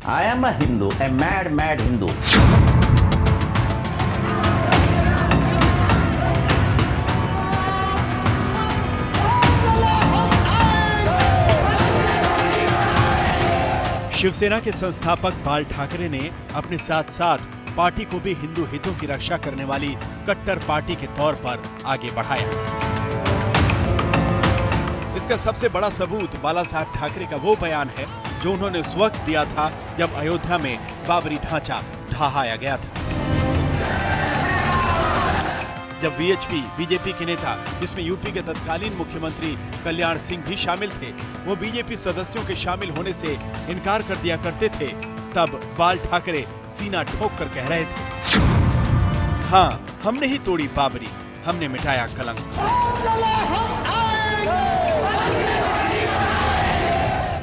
I am a Hindu, a mad Hindu. Shiv Sena के संस्थापक बाल ठाकरे ने अपने साथ साथ पार्टी को भी हिंदू हितों की रक्षा करने वाली कट्टर पार्टी के तौर पर आगे बढ़ाया। इसका सबसे बड़ा सबूत बाला साहब ठाकरे का वो बयान है जो उन्होंने उस वक्त दिया था जब अयोध्या में बाबरी ढांचा ढहाया गया था। जब वीएचपी बीजेपी के नेता, जिसमें यूपी के तत्कालीन मुख्यमंत्री कल्याण सिंह भी शामिल थे, वो बीजेपी सदस्यों के शामिल होने से इनकार कर दिया करते थे, तब बाल ठाकरे सीना ठोक कर कह रहे थे, हाँ, हमने ही तोड़ी बाबरी, हमने मिटाया कलंक।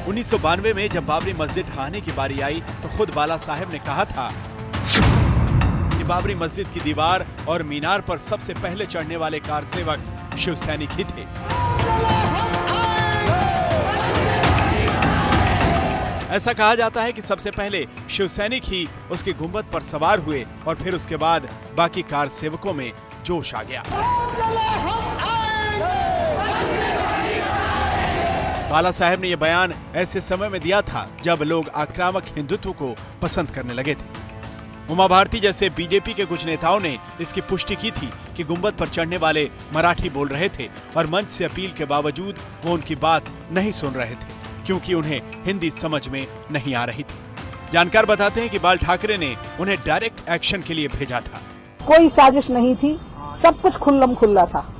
उन्नीस सौ 92 में जब बाबरी मस्जिद ढहाने की बारी आई तो खुद बाला साहब ने कहा था कि बाबरी मस्जिद की दीवार और मीनार पर सबसे पहले चढ़ने वाले कार सेवक शिव सैनिक ही थे। ऐसा कहा जाता है कि सबसे पहले शिव सैनिक ही उसके गुंबद पर सवार हुए और फिर उसके बाद बाकी कार सेवकों में जोश आ गया। बाला साहब ने यह बयान ऐसे समय में दिया था जब लोग आक्रामक हिंदुत्व को पसंद करने लगे थे। उमा भारती जैसे बीजेपी के कुछ नेताओं ने इसकी पुष्टि की थी कि गुंबद पर चढ़ने वाले मराठी बोल रहे थे और मंच से अपील के बावजूद वो उनकी बात नहीं सुन रहे थे क्योंकि उन्हें हिंदी समझ में नहीं आ रही थी। जानकार बताते हैं कि बाल ठाकरे ने उन्हें डायरेक्ट एक्शन के लिए भेजा था। कोई साजिश नहीं थी, सब कुछ खुल्लम खुल्ला था।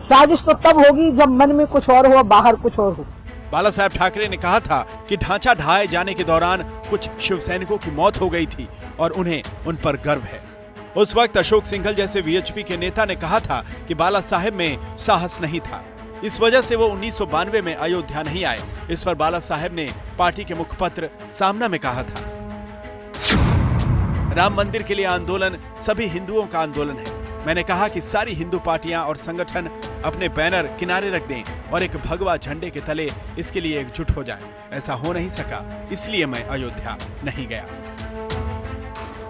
साजिश तो तब होगी जब मन में कुछ और हो, बाहर कुछ और हो। बाला साहब ठाकरे ने कहा था कि ढांचा ढहाए जाने के दौरान कुछ शिव सैनिकों की मौत हो गई थी और उन्हें उन पर गर्व है। उस वक्त अशोक सिंघल जैसे वीएचपी के नेता ने कहा था कि बाला साहब में साहस नहीं था, इस वजह से वो 1992 में अयोध्या नहीं आए। इस पर बाला साहब ने पार्टी के मुखपत्र सामना में कहा था, राम मंदिर के लिए आंदोलन सभी हिंदुओं का आंदोलन है। मैंने कहा कि सारी हिंदू पार्टियां और संगठन अपने बैनर किनारे रख दें और एक भगवा झंडे के तले इसके लिए एकजुट हो जाएं। ऐसा हो नहीं सका, इसलिए मैं अयोध्या नहीं गया।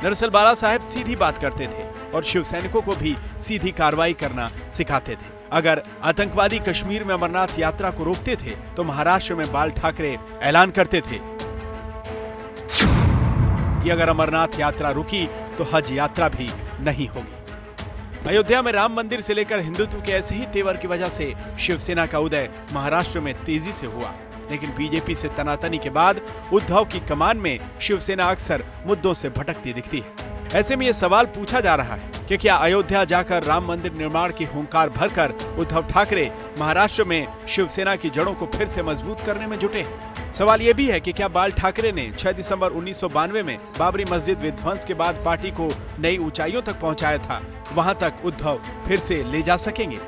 दरअसल बाला साहब सीधी बात करते थे और शिव सैनिकों को भी सीधी कार्रवाई करना सिखाते थे। अगर आतंकवादी कश्मीर में अमरनाथ यात्रा को रोकते थे तो महाराष्ट्र में बाल ठाकरे ऐलान करते थे कि अगर अमरनाथ यात्रा रुकी तो हज यात्रा भी नहीं होगी। अयोध्या में राम मंदिर से लेकर हिंदुत्व के ऐसे ही तेवर की वजह से शिवसेना का उदय महाराष्ट्र में तेजी से हुआ, लेकिन बीजेपी से तनातनी के बाद उद्धव की कमान में शिवसेना अक्सर मुद्दों से भटकती दिखती है। ऐसे में यह सवाल पूछा जा रहा है कि क्या अयोध्या जाकर राम मंदिर निर्माण की हुंकार भरकर उद्धव ठाकरे महाराष्ट्र में शिवसेना की जड़ों को फिर से मजबूत करने में जुटे हैं? सवाल यह भी है कि क्या बाल ठाकरे ने 6 दिसंबर 1992 में बाबरी मस्जिद विध्वंस के बाद पार्टी को नई ऊंचाइयों तक पहुंचाया था, वहां तक उद्धव फिर से ले जा सकेंगे?